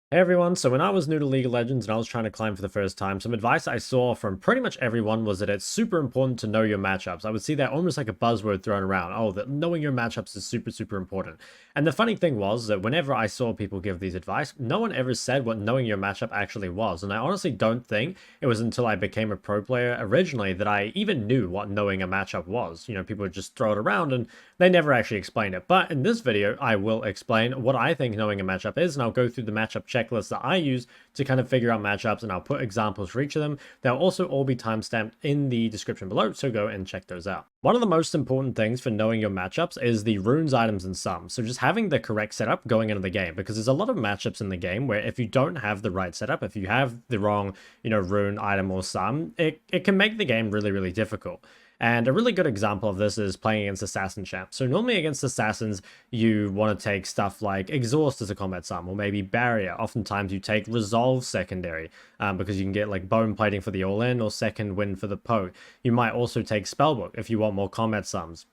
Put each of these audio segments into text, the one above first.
Hey everyone, so when I was new to League of Legends and I was trying to climb for the first time, some advice I saw from pretty much everyone was that it's super important to know your matchups. I would see that almost like a buzzword thrown around. Oh, that knowing your matchups is super, super important. And the funny thing was that whenever I saw people give these advice, no one ever said what knowing your matchup actually was. And I honestly don't think it was until I became a pro player originally that I even knew what knowing a matchup was. People would just throw it around and they never actually explain it. But in this video, I will explain what I think knowing a matchup is, and I'll go through the matchup checklist that I use to kind of figure out matchups, and I'll put examples for each of them. They'll also all be timestamped in the description below, so go and check those out. One of the most important things for knowing your matchups is the runes, items, and sums. So just having the correct setup going into the game, because there's a lot of matchups in the game where if you don't have the right setup, if you have the wrong, rune, item, or sum, it can make the game really, really difficult. And a really good example of this is playing against assassin champs. So normally against assassins, you want to take stuff like exhaust as a combat sum, or maybe barrier. Oftentimes you take resolve secondary, because you can get like bone plating for the all-in or second wind for the poke. You might also take spellbook if you want more combat sums.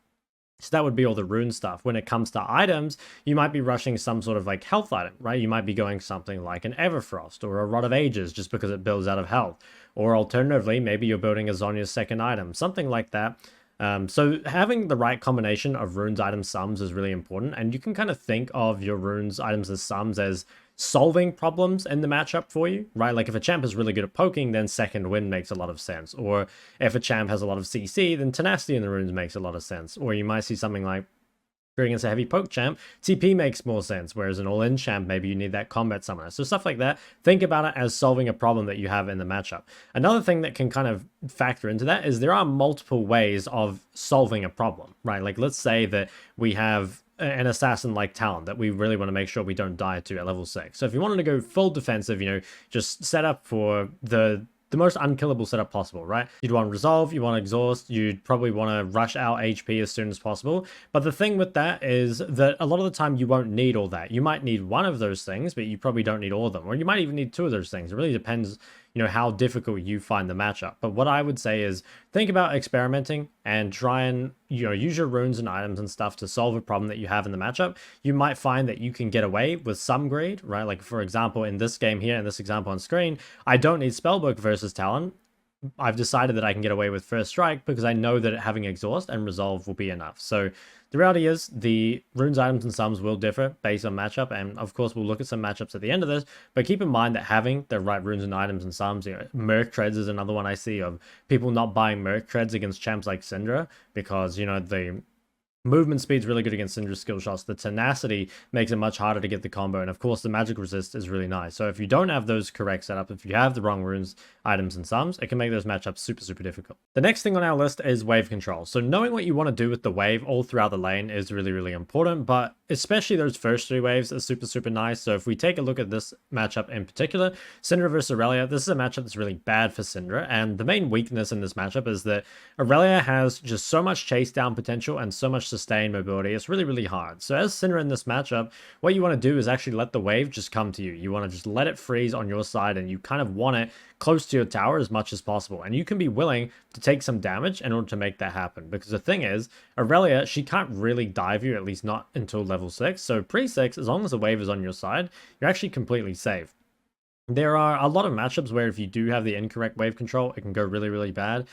So that would be all the rune stuff. When it comes to items, you might be rushing some sort of like health item, right? You might be going something like an Everfrost or a Rod of Ages just because it builds out of health. Or alternatively, maybe you're building a Zhonya's second item, something like that. So having the right combination of runes, items, sums is really important. And you can kind of think of your runes, items, and sums as solving problems in the matchup for you, right? Like if a champ is really good at poking, then second wind makes a lot of sense. Or if a champ has a lot of CC, then tenacity in the runes makes a lot of sense. Or you might see something like, if you're against a heavy poke champ, TP makes more sense, whereas an all-in champ, maybe you need that combat summoner. So stuff like that, think about it as solving a problem that you have in the matchup. Another thing that can kind of factor into that is there are multiple ways of solving a problem, right? Like let's say that we have an assassin like Talon that we really want to make sure we don't die to at level 6. So if you wanted to go full defensive, just set up for the most unkillable setup possible, right? You'd want resolve, you want exhaust, you'd probably want to rush out HP as soon as possible. But the thing with that is that a lot of the time you won't need all that. You might need one of those things, but you probably don't need all of them. Or you might even need two of those things. It really depends, how difficult you find the matchup. But what I would say is think about experimenting and try and, use your runes and items and stuff to solve a problem that you have in the matchup. You might find that you can get away with some greed, right? Like for example, in this game here, in this example on screen, I don't need Spellbook versus Talon. I've decided that I can get away with First Strike because I know that having Exhaust and Resolve will be enough. So the reality is the runes, items, and sums will differ based on matchup, and of course we'll look at some matchups at the end of this, but keep in mind that having the right runes and items and sums, Merc Treads is another one I see of people not buying Merc Treads against champs like Syndra because, the movement speed's really good against Syndra's skill shots. The tenacity makes it much harder to get the combo. And of course, the magic resist is really nice. So if you don't have those correct setup, if you have the wrong runes, items, and sums, it can make those matchups super, super difficult. The next thing on our list is wave control. So knowing what you want to do with the wave all throughout the lane is really, really important. But especially those first 3 waves are super, super nice. So if we take a look at this matchup in particular, Syndra versus Aurelia, this is a matchup that's really bad for Syndra. And the main weakness in this matchup is that Aurelia has just so much chase down potential and so much sustained mobility. It's really, really hard. So as Syndra in this matchup, what you want to do is actually let the wave just come to you. You want to just let it freeze on your side, and you kind of want it close to your tower as much as possible. And you can be willing to take some damage in order to make that happen. Because the thing is, Aurelia, she can't really dive you, at least not until level 6. So pre-6, as long as the wave is on your side, you're actually completely safe. There are a lot of matchups where if you do have the incorrect wave control, it can go really, really bad.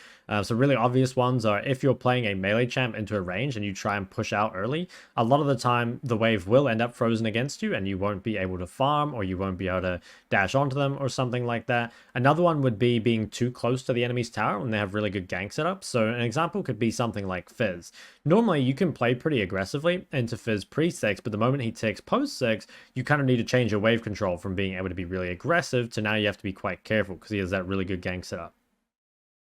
So really obvious ones are if you're playing a melee champ into a range and you try and push out early, a lot of the time the wave will end up frozen against you and you won't be able to farm, or you won't be able to dash onto them or something like that. Another one would be being too close to the enemy's tower when they have really good gank setup. So an example could be something like Fizz. Normally you can play pretty aggressively into Fizz pre-6, but the moment he ticks post-6, you kind of need to change your wave control from being able to be really aggressive to now you have to be quite careful because he has that really good gank setup.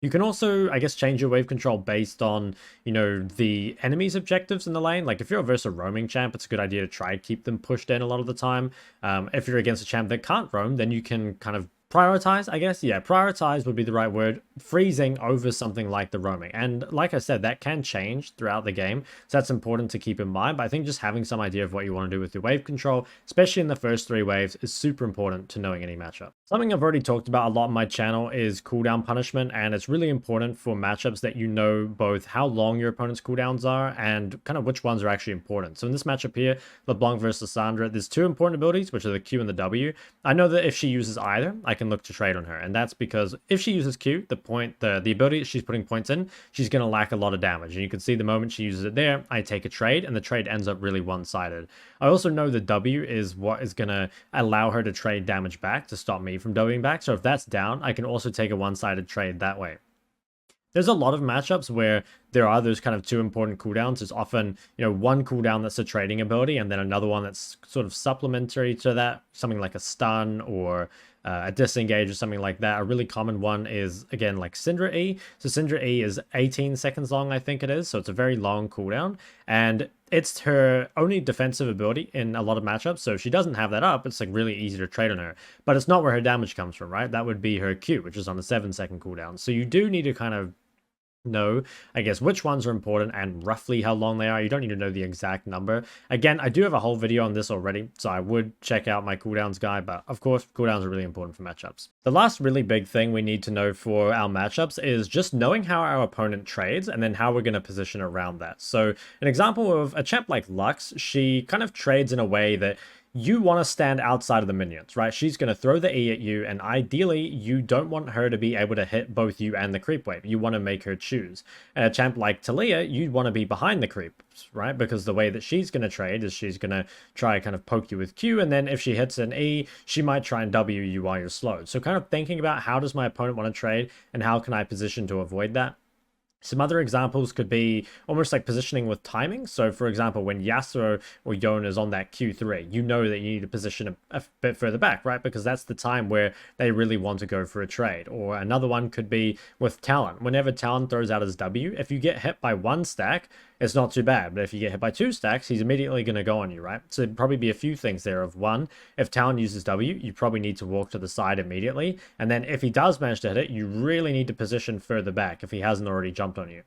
You can also, I guess, change your wave control based on, the enemy's objectives in the lane. Like, if you're versus a roaming champ, it's a good idea to try and keep them pushed in a lot of the time. If you're against a champ that can't roam, then you can kind of prioritize, I guess. Yeah, prioritize would be the right word. Freezing over something like the roaming. And like I said, that can change throughout the game. So that's important to keep in mind. But I think just having some idea of what you want to do with your wave control, especially in the first 3 waves, is super important to knowing any matchup. Something I've already talked about a lot on my channel is cooldown punishment. And it's really important for matchups that you know both how long your opponent's cooldowns are and kind of which ones are actually important. So in this matchup here, LeBlanc versus Lissandra, there's 2 important abilities, which are the Q and the W. I know that if she uses either, I can look to trade on her, and that's because if she uses Q, the ability that she's putting points in, she's going to lack a lot of damage, and you can see the moment she uses it there, I take a trade, and the trade ends up really one-sided. I also know the W is what is going to allow her to trade damage back to stop me from Wing back, so if that's down, I can also take a one-sided trade that way. There's a lot of matchups where there are those kind of 2 important cooldowns. There's often, one cooldown that's a trading ability and then another one that's sort of supplementary to that, something like a stun or a disengage or something like that. A really common one is, again, like Syndra E. So Syndra E is 18 seconds long, I think it is. So it's a very long cooldown. And it's her only defensive ability in a lot of matchups. So if she doesn't have that up, it's like really easy to trade on her. But it's not where her damage comes from, right? That would be her Q, which is on a 7-second cooldown. So you do need to kind of know, I guess, which ones are important and roughly how long they are. You don't need to know the exact number. Again, I do have a whole video on this already, so I would check out my cooldowns guide, but of course, cooldowns are really important for matchups. The last really big thing we need to know for our matchups is just knowing how our opponent trades and then how we're going to position around that. So an example of a champ like Lux, she kind of trades in a way that you want to stand outside of the minions, right? She's going to throw the E at you, and ideally, you don't want her to be able to hit both you and the creep wave. You want to make her choose. And a champ like Taliyah, you want to be behind the creeps, right? Because the way that she's going to trade is she's going to try kind of poke you with Q, and then if she hits an E, she might try and W you while you're slowed. So kind of thinking about how does my opponent want to trade, and how can I position to avoid that? Some other examples could be almost like positioning with timing. So, for example, when Yasuo or Yone is on that Q3, you know that you need to position a bit further back, right? Because that's the time where they really want to go for a trade. Or another one could be with Talon. Whenever Talon throws out his W, if you get hit by 1 stack, it's not too bad. But if you get hit by 2 stacks, he's immediately going to go on you, right? So there'd probably be a few things there of one, if Talon uses W, you probably need to walk to the side immediately. And then if he does manage to hit it, you really need to position further back if he hasn't already jumped on you.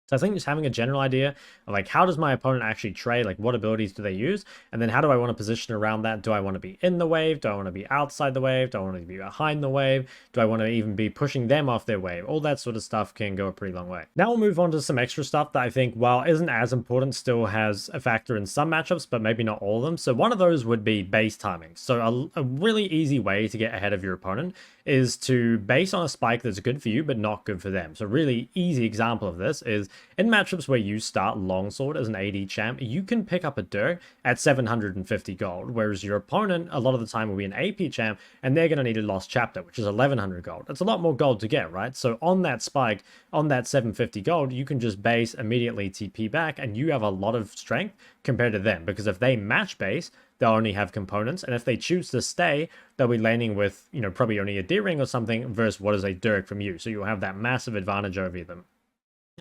So I think just having a general idea of like, how does my opponent actually trade? Like, what abilities do they use? And then how do I want to position around that? Do I want to be in the wave? Do I want to be outside the wave? Do I want to be behind the wave? Do I want to even be pushing them off their wave? All that sort of stuff can go a pretty long way. Now we'll move on to some extra stuff that I think, while isn't as important, still has a factor in some matchups, but maybe not all of them. So one of those would be base timing. So a really easy way to get ahead of your opponent is to base on a spike that's good for you, but not good for them. So really easy example of this is in matchups where you start longsword as an AD champ, you can pick up a Dirk at 750 gold, whereas your opponent a lot of the time will be an AP champ and they're going to need a Lost Chapter, which is 1100 gold. That's a lot more gold to get, right? So on that spike, on that 750 gold, you can just base, immediately TP back, and you have a lot of strength compared to them, because if they match base, they'll only have components, and if they choose to stay, they'll be laning with, probably only a D-ring or something versus what is a Dirk from you, so you'll have that massive advantage over them.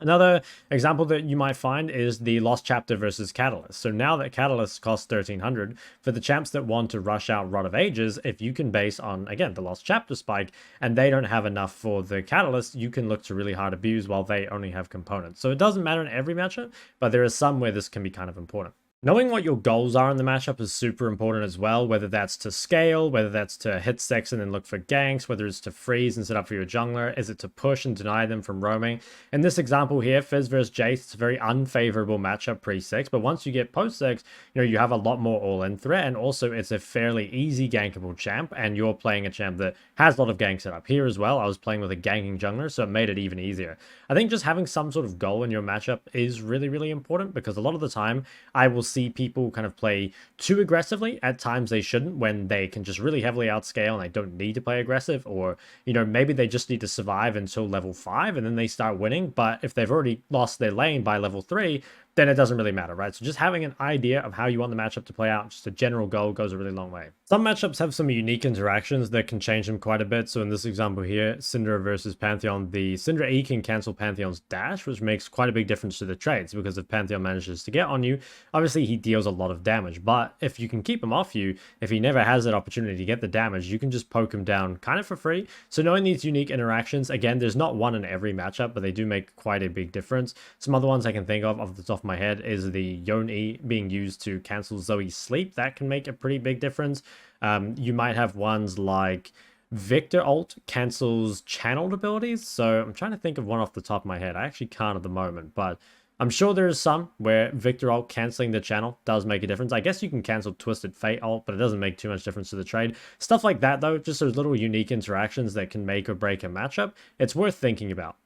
Another example that you might find is the Lost Chapter versus Catalyst. So now that Catalyst costs 1300, for the champs that want to rush out Rod of Ages, if you can base on, again, the Lost Chapter spike, and they don't have enough for the Catalyst, you can look to really hard abuse while they only have components. So it doesn't matter in every matchup, but there is some where this can be kind of important. Knowing what your goals are in the matchup is super important as well, whether that's to scale, whether that's to hit stacks and then look for ganks, whether it's to freeze and set up for your jungler, is it to push and deny them from roaming. In this example here, Fizz versus Jace, it's a very unfavorable matchup pre-6, but once you get post-6, you have a lot more all-in threat, and also it's a fairly easy gankable champ, and you're playing a champ that has a lot of gank set up. Here as well, I was playing with a ganking jungler, so it made it even easier. I think just having some sort of goal in your matchup is really, really important, because a lot of the time, I will see people kind of play too aggressively. At times they shouldn't, when they can just really heavily outscale and they don't need to play aggressive, or maybe they just need to survive until level 5 and then they start winning. But if they've already lost their lane by level 3, then it doesn't really matter, right? So just having an idea of how you want the matchup to play out, just a general goal, goes a really long way. Some matchups have some unique interactions that can change them quite a bit. So in this example here, Syndra versus Pantheon, the Syndra E can cancel Pantheon's dash, which makes quite a big difference to the trades, because if Pantheon manages to get on you, obviously he deals a lot of damage. But if you can keep him off you, if he never has that opportunity to get the damage, you can just poke him down kind of for free. So knowing these unique interactions, again, there's not one in every matchup, but they do make quite a big difference. Some other ones I can think of off the top of my head is the Yone E being used to cancel Zoe's sleep. That can make a pretty big difference. You might have ones like Victor ult cancels channeled abilities. So I'm trying to think of one off the top of my head. I actually can't at the moment, but I'm sure there is some where Victor ult canceling the channel does make a difference. I guess you can cancel Twisted Fate ult, but it doesn't make too much difference to the trade. Stuff like that, though, just those little unique interactions that can make or break a matchup, it's worth thinking about.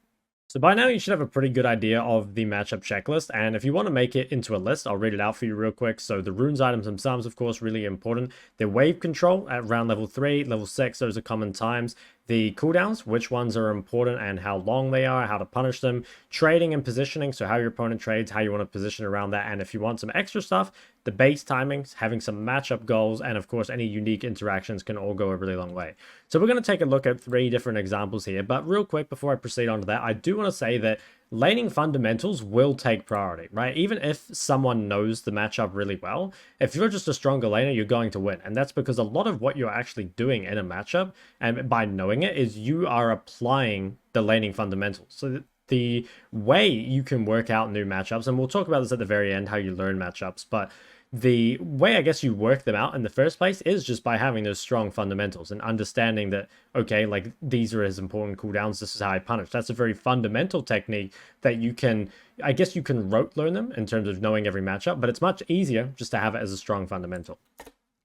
So by now you should have a pretty good idea of the matchup checklist, and if you want to make it into a list, I'll read it out for you real quick. So the runes items themselves, of course, really important. The wave control at round level 3, level 6, those are common times. The cooldowns, which ones are important and how long they are, how to punish them. Trading and positioning, so how your opponent trades, how you want to position around that, and if you want some extra stuff, the base timings, having some matchup goals, and of course any unique interactions can all go a really long way. So we're going to take a look at 3 different examples here, but real quick before I proceed on to that, I do want to say that laning fundamentals will take priority, right? Even if someone knows the matchup really well, if you're just a stronger laner, you're going to win. And that's because a lot of what you're actually doing in a matchup, and by knowing it, is you are applying the laning fundamentals. So the way you can work out new matchups, and we'll talk about this at the very end, how you learn matchups, but the way I guess you work them out in the first place is just by having those strong fundamentals and understanding that, okay, like these are as important cooldowns, this is how I punish. That's a very fundamental technique that you can, I guess you can rote learn them in terms of knowing every matchup, but it's much easier just to have it as a strong fundamental.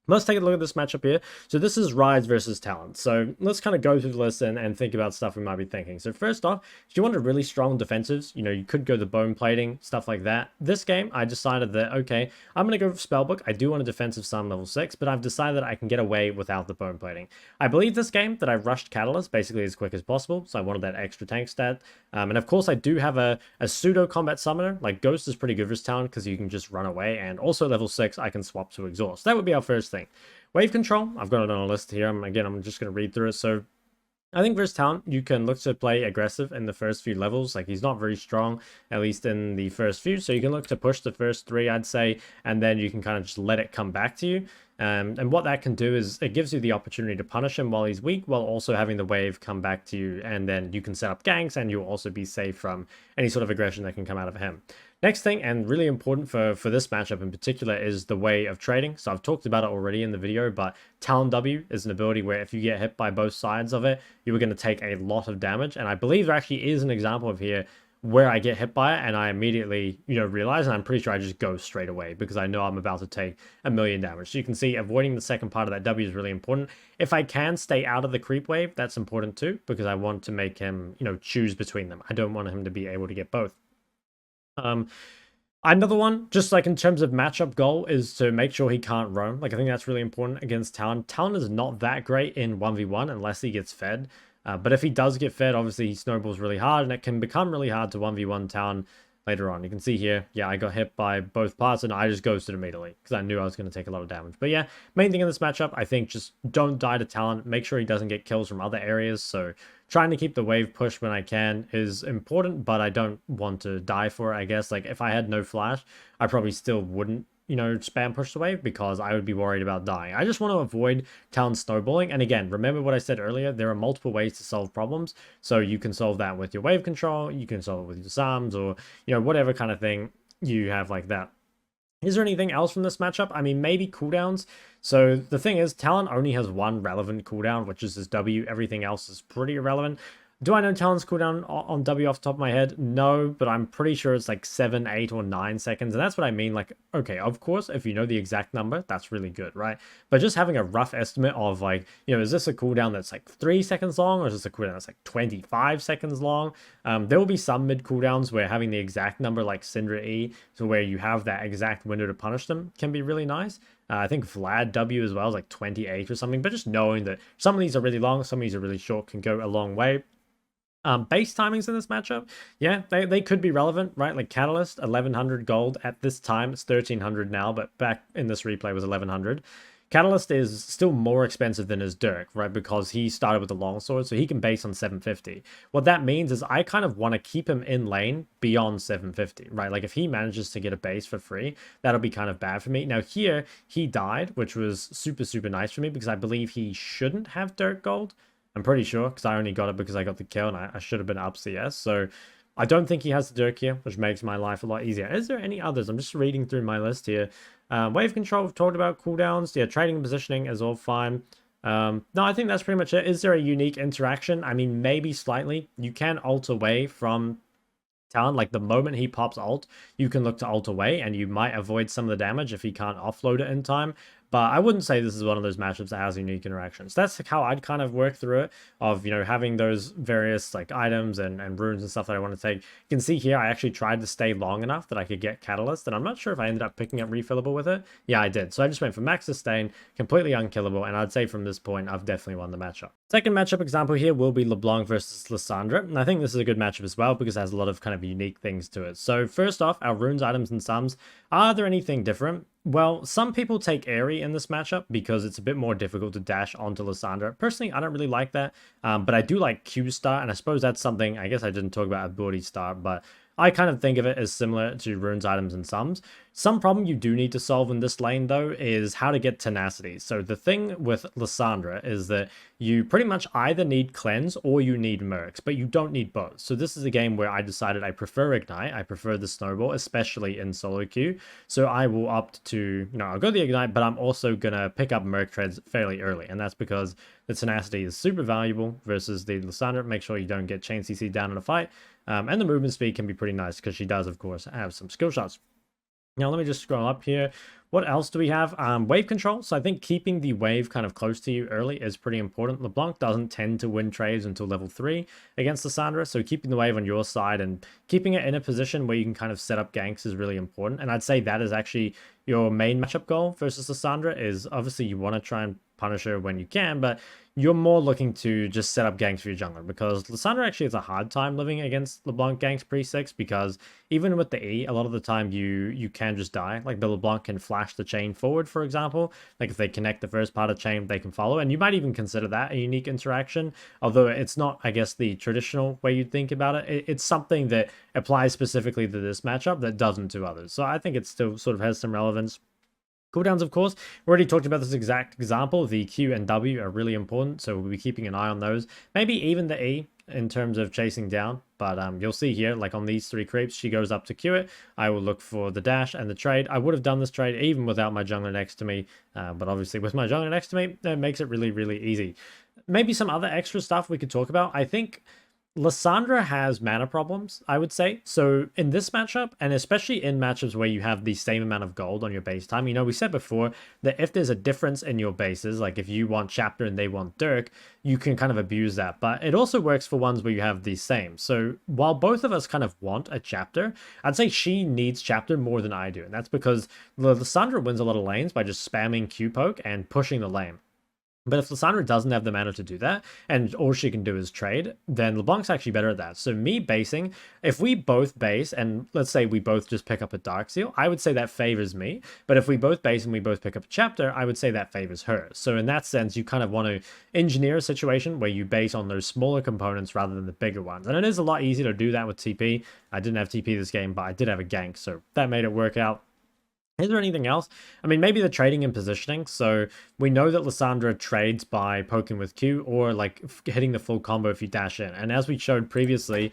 Let's take a look at this matchup here. So this is Ryze versus Talon. So let's kind of go through the list and think about stuff we might be thinking. So first off, if you want a really strong defensives, you know, you could go the bone plating, stuff like that. This game, I decided that, okay, I'm going to go for Spellbook. I do want a defensive Sun level 6, but I've decided that I can get away without the bone plating. I believe this game that I rushed Catalyst basically as quick as possible, so I wanted that extra tank stat. And of course, I do have a pseudo combat summoner. Like Ghost is pretty good for this Talon because you can just run away, and also level 6, I can swap to Exhaust. That would be our first thing. Wave control, I've got it on a list here. Again, I'm just going to read through it. So I think versus Talon, you can look to play aggressive in the first few levels. Like, he's not very strong, at least in the first few. So you can look to push the first 3, I'd say, and then you can kind of just let it come back to you. And what that can do is it gives you the opportunity to punish him while he's weak, while also having the wave come back to you. And then you can set up ganks, and you'll also be safe from any sort of aggression that can come out of him. Next thing, and really important for this matchup in particular, is the way of trading. So I've talked about it already in the video, but Talon W is an ability where if you get hit by both sides of it, you are going to take a lot of damage. And I believe there actually is an example of here where I get hit by it and I immediately, realize, and I'm pretty sure I just go straight away because I know I'm about to take 1,000,000 damage. So you can see avoiding the second part of that W is really important. If I can stay out of the creep wave, that's important too, because I want to make him, choose between them. I don't want him to be able to get both. Another one, just like in terms of matchup goal, is to make sure he can't roam. Like, I think that's really important against Talon. Talon is not that great in 1v1 unless he gets fed. But if he does get fed, obviously he snowballs really hard, and it can become really hard to 1v1 Talon later on. You can see here, yeah, I got hit by both parts, and I just ghosted immediately because I knew I was going to take a lot of damage. But yeah, main thing in this matchup, I think just don't die to Talon. Make sure he doesn't get kills from other areas. So trying to keep the wave push when I can is important, but I don't want to die for it, I guess. Like, if I had no flash, I probably still wouldn't, spam push the wave because I would be worried about dying. I just want to avoid Talon snowballing. And again, remember what I said earlier, there are multiple ways to solve problems. So you can solve that with your wave control, you can solve it with your SAMs, or, whatever kind of thing you have like that. Is there anything else from this matchup? I mean, maybe cooldowns. So the thing is, Talon only has one relevant cooldown, which is his W. Everything else is pretty irrelevant. Do I know Talon's cooldown on W off the top of my head? No, but I'm pretty sure it's like 7, 8, or 9 seconds. And that's what I mean. Like, okay, of course, if you know the exact number, that's really good, right? But just having a rough estimate of like, is this a cooldown that's like 3 seconds long, or is this a cooldown that's like 25 seconds long? There will be some mid cooldowns where having the exact number, like Syndra E, so where you have that exact window to punish them, can be really nice. I think Vlad W as well is like 28 or something. But just knowing that some of these are really long, some of these are really short, can go a long way. Base timings in this matchup, yeah, they could be relevant, right? Like Catalyst, 1100 gold at this time. It's 1300 now, but back in this replay was 1100. Catalyst is still more expensive than his Dirk, right? Because he started with the longsword, so he can base on 750. What that means is I kind of want to keep him in lane beyond 750, right? Like if he manages to get a base for free, that'll be kind of bad for me. Now here, he died, which was super, super nice for me because I believe he shouldn't have Dirk gold. I'm pretty sure, because I only got it because I got the kill and I should have been up CS. So I don't think he has the Dirk here, which makes my life a lot easier. Is there any others? I'm just reading through my list here. Wave control, we've talked about. Cooldowns. Yeah, trading and positioning is all fine. No, I think that's pretty much it. Is there a unique interaction? I mean, maybe slightly. You can ult away from Talon. Like the moment he pops ult, you can look to ult away and you might avoid some of the damage if he can't offload it in time. But I wouldn't say this is one of those matchups that has unique interactions. That's how I'd kind of work through it, of, you know, having those various like items and runes and stuff that I want to take. You can see here I actually tried to stay long enough that I could get Catalyst, and I'm not sure if I ended up picking up refillable with it. Yeah, I did. So I just went for max sustain, completely unkillable, and I'd say from this point I've definitely won the matchup. Second matchup example here will be LeBlanc versus Lissandra, and I think this is a good matchup as well because it has a lot of kind of unique things to it. So first off, our runes, items, and sums. Are there anything different? Well, some people take Airy in this matchup because it's a bit more difficult to dash onto Lissandra. Personally, I don't really like that, but I do like Q Star, and I suppose that's something, I guess I didn't talk about Ability Star, but I kind of think of it as similar to runes, items, and sums. Some problem you do need to solve in this lane, though, is how to get tenacity. So the thing with Lissandra is that you pretty much either need cleanse or you need mercs, but you don't need both. So this is a game where I decided I prefer ignite. I prefer the snowball, especially in solo queue. So I will opt to, I'll go the ignite, but I'm also going to pick up merc treads fairly early. And that's because the tenacity is super valuable versus the Lissandra. Make sure you don't get chain CC down in a fight. And the movement speed can be pretty nice because she does, of course, have some skill shots. Now, let me just scroll up here. What else do we have? Wave control. So I think keeping the wave kind of close to you early is pretty important. LeBlanc doesn't tend to win trades until level 3 against Lissandra. So keeping the wave on your side and keeping it in a position where you can kind of set up ganks is really important. And I'd say that is actually your main matchup goal versus Lissandra, is obviously you want to try and punish her when you can, but you're more looking to just set up ganks for your jungler, because Lissandra actually has a hard time living against LeBlanc ganks pre-6, because even with the E, a lot of the time you can just die. Like the LeBlanc can flash the chain forward, for example. Like if they connect the first part of the chain, they can follow, and you might even consider that a unique interaction, although it's not, I guess, the traditional way you'd think about it. It's something that applies specifically to this matchup that doesn't to others. So I think it still sort of has some relevance. Cooldowns, of course, we already talked about this exact example. The Q and W are really important, so we'll be keeping an eye on those. Maybe even the E in terms of chasing down, but you'll see here, like on these 3 creeps, she goes up to Q it. I will look for the dash and the trade. I would have done this trade even without my jungler next to me, but obviously with my jungler next to me, that makes it really, really easy. Maybe some other extra stuff we could talk about. I think Lissandra has mana problems, I would say. So in this matchup, and especially in matchups where you have the same amount of gold on your base time, we said before that if there's a difference in your bases, like if you want Chapter and they want Dirk, you can kind of abuse that. But it also works for ones where you have the same. So while both of us kind of want a Chapter, I'd say she needs Chapter more than I do. And that's because Lissandra wins a lot of lanes by just spamming Q poke and pushing the lane. But if Lissandra doesn't have the mana to do that, and all she can do is trade, then LeBlanc's actually better at that. So me basing, if we both base, and let's say we both just pick up a Darkseal, I would say that favors me. But if we both base and we both pick up a Chapter, I would say that favors her. So in that sense, you kind of want to engineer a situation where you base on those smaller components rather than the bigger ones. And it is a lot easier to do that with TP. I didn't have TP this game, but I did have a gank, so that made it work out. Is there anything else? I mean, maybe the trading and positioning. So we know that Lissandra trades by poking with Q or like hitting the full combo if you dash in. And as we showed previously,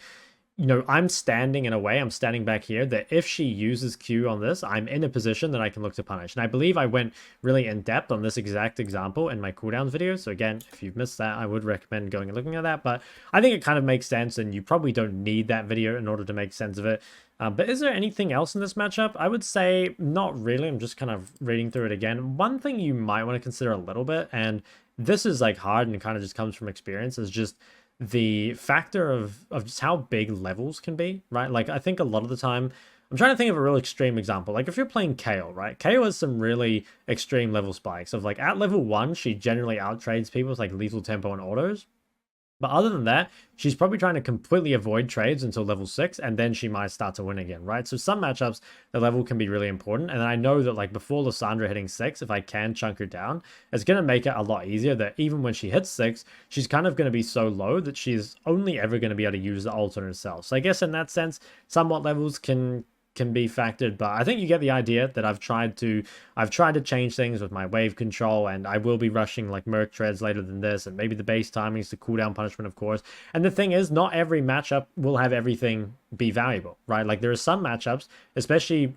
I'm standing in a way, I'm standing back here, that if she uses Q on this, I'm in a position that I can look to punish. And I believe I went really in depth on this exact example in my cooldown video. So again, if you've missed that, I would recommend going and looking at that. But I think it kind of makes sense, and you probably don't need that video in order to make sense of it. But is there anything else in this matchup? I would say not really. I'm just kind of reading through it again. One thing you might want to consider a little bit, and this is like hard and kind of just comes from experience, is just the factor of just how big levels can be, right? Like I think a lot of the time, I'm trying to think of a real extreme example. Like if you're playing Kayle, right? Kayle has some really extreme level spikes of like at level 1, she generally outtrades people with like lethal tempo and autos. But other than that, she's probably trying to completely avoid trades until level 6, and then she might start to win again, right? So some matchups, the level can be really important. And I know that like before Lissandra hitting 6, if I can chunk her down, it's going to make it a lot easier that even when she hits 6, she's kind of going to be so low that she's only ever going to be able to use the ult on herself. So I guess in that sense, somewhat levels can be factored, but I think you get the idea that I've tried to change things with my wave control, and I will be rushing like Merc Treads later than this, and maybe the base timings, the cooldown punishment, of course. And the thing is, not every matchup will have everything be valuable, right? Like there are some matchups, especially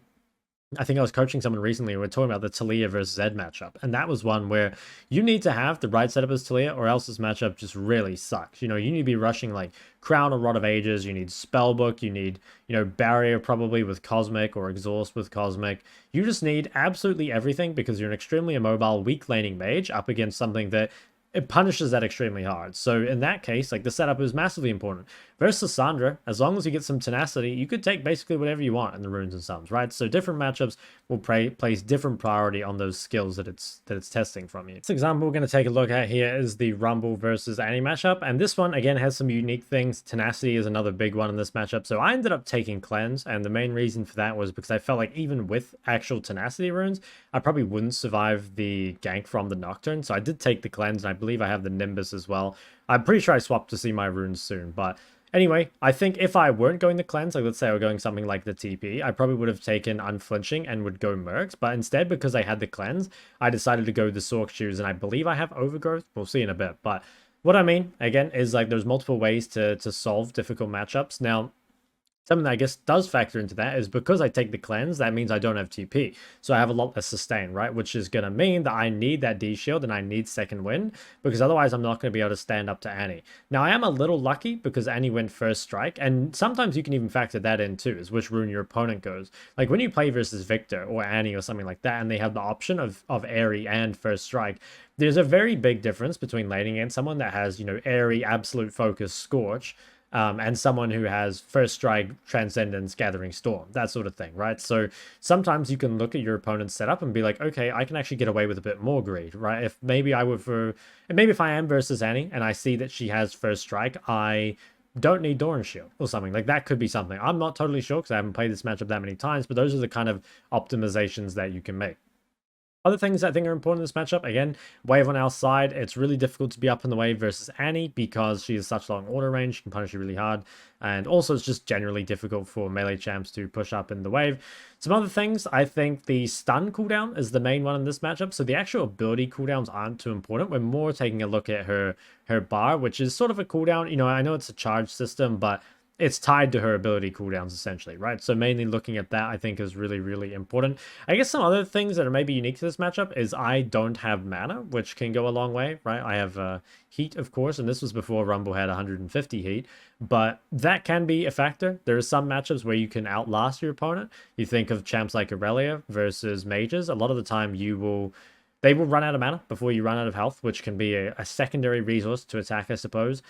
I think I was coaching someone recently. We were talking about the Talia versus Zed matchup, and that was one where you need to have the right setup as Talia, or else this matchup just really sucks. You know, you need to be rushing like Crown or Rod of Ages. You need Spellbook. You need, you know, Barrier probably with Cosmic or Exhaust with Cosmic. You just need absolutely everything because you're an extremely immobile, weak laning mage up against something that it punishes that extremely hard. So in that case, like the setup is massively important. Versus Lissandra, as long as you get some tenacity, you could take basically whatever you want in the runes and sums, right? So different matchups will place different priority on those skills that it's testing from you. This example we're going to take a look at here is the Rumble versus Annie matchup, and this one again has some unique things. Tenacity is another big one in this matchup. So I ended up taking Cleanse, and the main reason for that was because I felt like even with actual tenacity runes, I probably wouldn't survive the gank from the Nocturne. So I did take the Cleanse, and I believe I have the Nimbus as well. I'm pretty sure I swapped to see my runes soon, but anyway, I think if I weren't going the Cleanse, like let's say I were going something like the TP, I probably would have taken Unflinching and would go Mercs, but instead, because I had the Cleanse, I decided to go the Sork Shoes, and I believe I have Overgrowth. We'll see in a bit, but what I mean, again, is like there's multiple ways to solve difficult matchups. Now, something that I guess does factor into that is because I take the Cleanse, that means I don't have TP. So I have a lot less sustain, right? Which is going to mean that I need that D shield and I need second wind, because otherwise I'm not going to be able to stand up to Annie. Now I am a little lucky because Annie went first strike, and sometimes you can even factor that in too, is which rune your opponent goes. Like when you play versus Victor or Annie or something like that, and they have the option of Airy and first strike, there's a very big difference between laning against someone that has, you know, Airy, Absolute Focus, Scorch, and someone who has First Strike, Transcendence, Gathering Storm, that sort of thing, right? So sometimes you can look at your opponent's setup and be like, okay, I can actually get away with a bit more greed, right? If maybe if I am versus Annie and I see that she has First Strike, I don't need Doran Shield or something. Like that could be something. I'm not totally sure because I haven't played this matchup that many times, but those are the kind of optimizations that you can make. Other things I think are important in this matchup, again, wave on our side. It's really difficult to be up in the wave versus Annie because she has such long auto range. She can punish you really hard. And also it's just generally difficult for melee champs to push up in the wave. Some other things, I think the stun cooldown is the main one in this matchup. So the actual ability cooldowns aren't too important. We're more taking a look at her bar, which is sort of a cooldown. You know, I know it's a charge system, but it's tied to her ability cooldowns essentially, right? So mainly looking at that I think is really, really important. I guess some other things that are maybe unique to this matchup is I don't have mana, which can go a long way, right? I have heat, of course, and this was before Rumble had 150 heat, but that can be a factor. There are some matchups where you can outlast your opponent. You think of champs like Aurelia versus mages. A lot of the time they will run out of mana before you run out of health, which can be a secondary resource to attack, I suppose.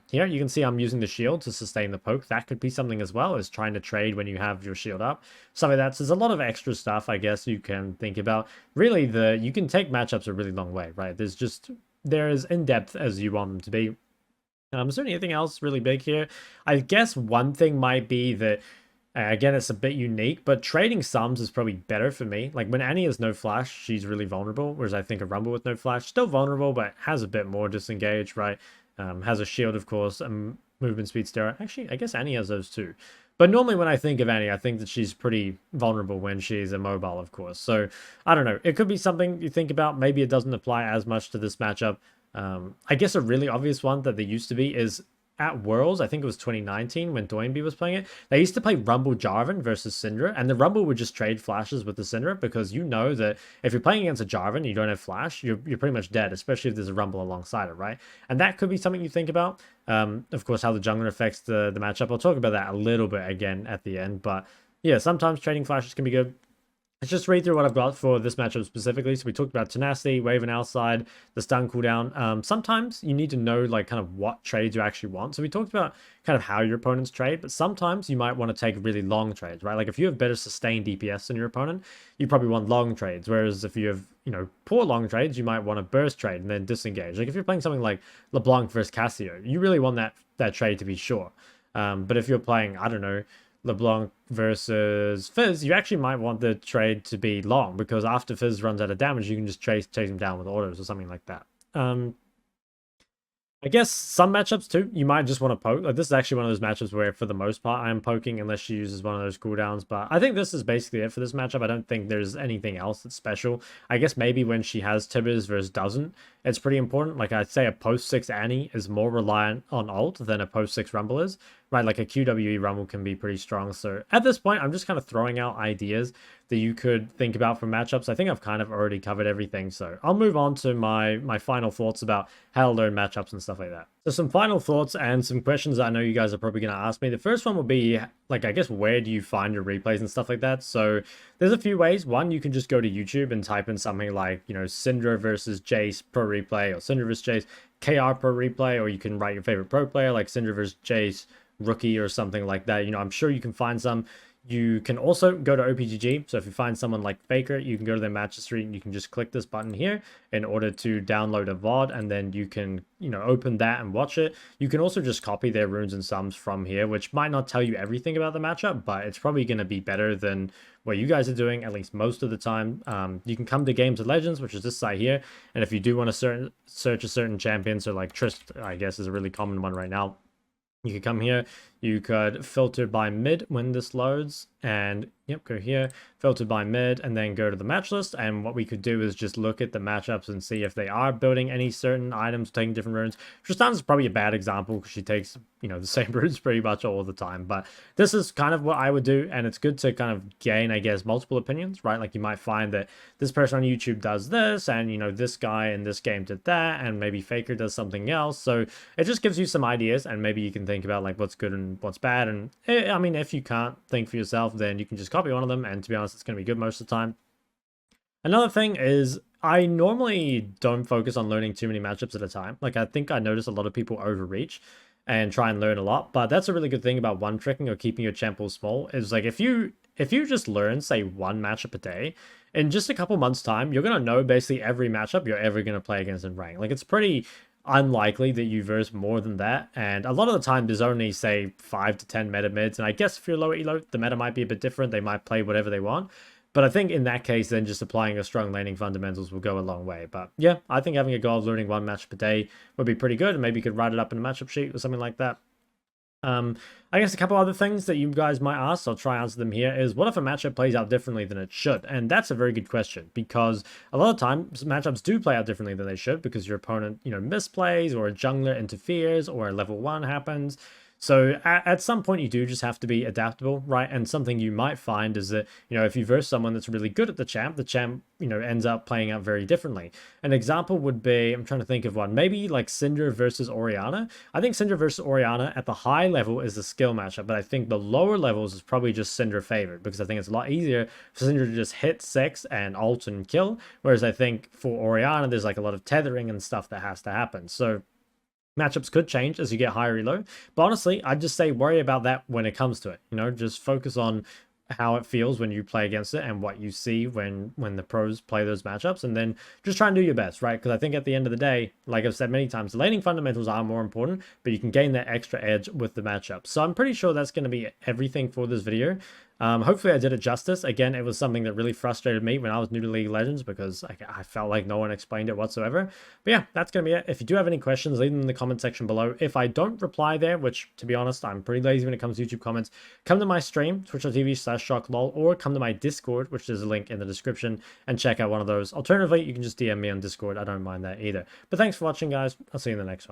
Here, you can see I'm using the shield to sustain the poke. That could be something as well, as trying to trade when you have your shield up. Something like that. So there's a lot of extra stuff, I guess, you can think about. Really, you can take matchups a really long way, right? They're as in-depth as you want them to be. Is there anything else really big here? I guess one thing might be that again, it's a bit unique, but trading sums is probably better for me. Like when Annie has no flash, she's really vulnerable, whereas I think a Rumble with no flash, still vulnerable, but has a bit more disengage, right? Has a shield, of course, and movement speed steroid. Actually, I guess Annie has those too. But normally when I think of Annie, I think that she's pretty vulnerable when she's immobile, of course. So, I don't know. It could be something you think about. Maybe it doesn't apply as much to this matchup. I guess a really obvious one that there used to be is at Worlds, I think it was 2019 when Doinby was playing it, they used to play Rumble Jarvan versus Syndra, and the Rumble would just trade flashes with the Syndra because you know that if you're playing against a Jarvan and you don't have flash, you're pretty much dead, especially if there's a Rumble alongside it, right? And that could be something you think about. Of course, how the jungler affects the matchup. I'll talk about that a little bit again at the end, but yeah, sometimes trading flashes can be good. let's just read through what I've got for this matchup specifically. So we talked about tenacity, wave and outside, the stun cooldown. Sometimes you need to know like kind of what trades you actually want. So we talked about kind of how your opponents trade, but sometimes you might want to take really long trades, right? Like if you have better sustained DPS than your opponent, you probably want long trades. Whereas if you have, poor long trades, you might want to burst trade and then disengage. Like if you're playing something like LeBlanc versus Cassio, you really want that trade to be short. But if you're playing, I don't know, LeBlanc versus Fizz, you actually might want the trade to be long, because after Fizz runs out of damage, you can just chase him down with autos or something like that. I guess some matchups too, you might just want to poke. Like this is actually one of those matchups where for the most part I am poking unless she uses one of those cooldowns. But I think this is basically it for this matchup. I don't think there's anything else that's special. I guess maybe when she has Tibbers versus doesn't, it's pretty important. Like I'd say a post 6 Annie is more reliant on ult than a post 6 Rumble is. Right, like a QWE Rumble can be pretty strong. So at this point, I'm just kind of throwing out ideas that you could think about for matchups. I think I've kind of already covered everything. So I'll move on to my final thoughts about how to learn matchups and stuff like that. So some final thoughts and some questions I know you guys are probably going to ask me. The first one will be, like, I guess, where do you find your replays and stuff like that? So there's a few ways. One, you can just go to YouTube and type in something like, Syndra versus Jace pro replay, or Syndra versus Jace KR pro replay, or you can write your favorite pro player like Syndra versus Jace rookie or something like that. I'm sure you can find some. You can also go to OPGG. So if you find someone like Faker, you can go to their match history and you can just click this button here in order to download a VOD, and then you can, open that and watch it. You can also just copy their runes and sums from here, which might not tell you everything about the matchup, but it's probably going to be better than what you guys are doing, at least most of the time. You can come to Games of Legends, which is this site here, and if you do want to search a certain champion, so like Trist, I guess, is a really common one right now, you could come here, you could filter by mid when this loads, and go here, filter by mid, and then go to the match list. And what we could do is just look at the matchups and see if they are building any certain items, taking different runes. Tristan's probably a bad example because she takes, the same runes pretty much all the time. But this is kind of what I would do, and it's good to kind of gain, I guess, multiple opinions, right? Like you might find that this person on YouTube does this, and, this guy in this game did that, and maybe Faker does something else. So it just gives you some ideas, and maybe you can think about like what's good and what's bad. And I mean, if you can't think for yourself, then you can just copy one of them, and to be honest, it's going to be good most of the time. Another thing is, I normally don't focus on learning too many matchups at a time. Like I think I notice a lot of people overreach and try and learn a lot, but that's a really good thing about one tricking or keeping your champ pool small, is like if you just learn, say, one matchup a day, in just a couple months time, you're going to know basically every matchup you're ever going to play against in rank. Like it's pretty unlikely that you verse more than that, and a lot of the time there's only, say, 5 to 10 meta mids, and I guess if you're low elo, the meta might be a bit different. They might play whatever they want, but I think in that case, then just applying a strong laning fundamentals will go a long way. But yeah, I think having a goal of learning one match per day would be pretty good, and maybe you could write it up in a matchup sheet or something like that. I guess a couple other things that you guys might ask, so I'll try and answer them here, is what if a matchup plays out differently than it should? And that's a very good question, because a lot of times matchups do play out differently than they should, because your opponent, misplays, or a jungler interferes, or a level 1 happens. So at some point, you do just have to be adaptable, right? And something you might find is that, if you verse someone that's really good at the champ, ends up playing out very differently. An example would be, I'm trying to think of one, maybe like Syndra versus Orianna. I think Syndra versus Orianna at the high level is the skill matchup, but I think the lower levels is probably just Syndra favored, because I think it's a lot easier for Syndra to just hit 6 and ult and kill, whereas I think for Orianna, there's like a lot of tethering and stuff that has to happen. So matchups could change as you get higher elo, but honestly, I'd just say worry about that when it comes to it. Just focus on how it feels when you play against it and what you see when the pros play those matchups, and then just try and do your best, right? Because I think at the end of the day, like I've said many times, the laning fundamentals are more important, but you can gain that extra edge with the matchup. So I'm pretty sure that's going to be everything for this video. Hopefully I did it justice. Again, it was something that really frustrated me when I was new to League of Legends, because I felt like no one explained it whatsoever. But yeah, that's going to be it. If you do have any questions, leave them in the comment section below. If I don't reply there, which, to be honest, I'm pretty lazy when it comes to YouTube comments, come to my stream, twitch.tv/ShokLol, or come to my Discord, which is a link in the description, and check out one of those. Alternatively, you can just DM me on Discord. I don't mind that either. But thanks for watching, guys. I'll see you in the next one.